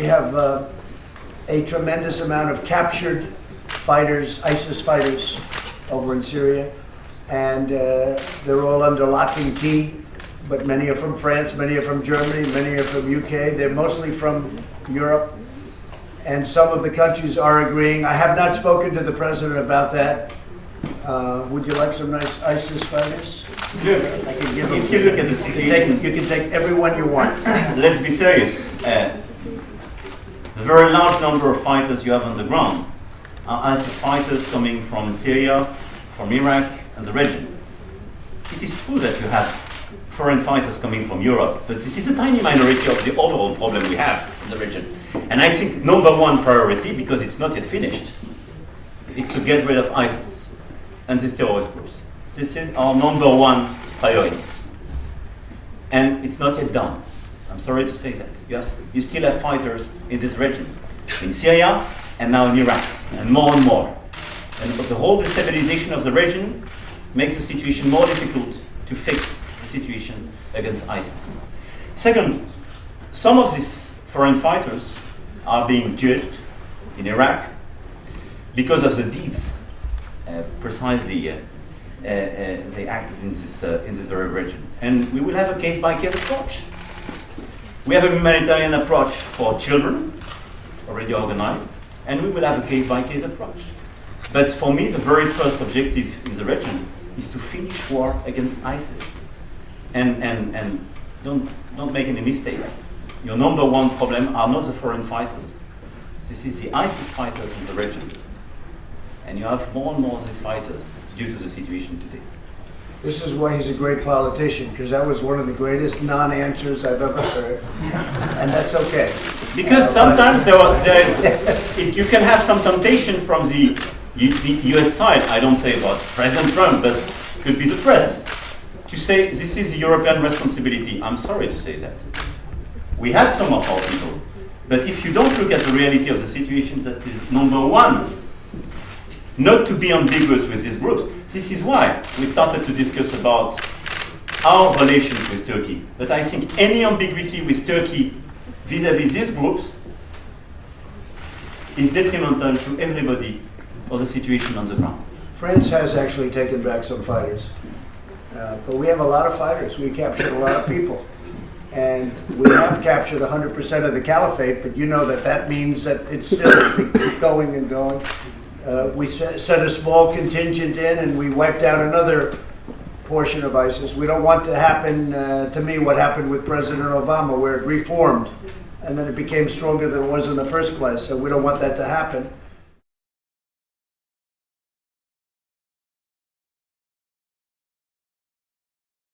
have a tremendous amount of captured fighters, ISIS fighters, over in Syria, and they're all under lock and key, but many are from France, many are from Germany, many are from UK. They're mostly from Europe, and some of the countries are agreeing. I have not spoken to the president about that. Would you like some nice ISIS fighters? Look, I can give if you look at the situation, you can take everyone you want. let's be serious. The very large number of fighters you have on the ground are ISIS fighters coming from Syria, from Iraq, and the region. It is true that you have foreign fighters coming from Europe, but this is a tiny minority of the overall problem we have in the region. And I think number one priority, because it's not yet finished, is to get rid of ISIS and these terrorist groups. This is our number one priority. And it's not yet done. I'm sorry to say that. You still have fighters in this region, in Syria and now in Iraq, and more. And the whole destabilization of the region makes the situation more difficult to fix the situation against ISIS. Second, some of these foreign fighters are being judged in Iraq because of the deeds precisely they acted in this very region. And we will have a case-by-case approach. We have a humanitarian approach for children, already organized, and we will have a case-by-case approach. But for me, the very first objective in the region is to finish war against ISIS. And don't make any mistake. Your number one problem are not the foreign fighters. This is the ISIS fighters in the region. And you have more and more of these fighters due to the situation today. This is why he's a great politician, because that was one of the greatest non-answers I've ever heard. And that's okay. Because sometimes you can have some temptation from the US side, I don't say about President Trump, but could be the press, to say this is a European responsibility. I'm sorry to say that. We have some of our people, but if you don't look at the reality of the situation, that is number one, not to be ambiguous with these groups. This is why we started to discuss about our relations with Turkey. But I think any ambiguity with Turkey vis-à-vis these groups is detrimental to everybody for the situation on the ground. France has actually taken back some fighters. But we have a lot of fighters. We captured a lot of people. And we have captured 100% of the caliphate, but you know that means that it's still going and going. We set a small contingent in and we wiped out another portion of ISIS. We don't want to happen, to me, what happened with President Obama, where it reformed and then it became stronger than it was in the first place. So we don't want that to happen.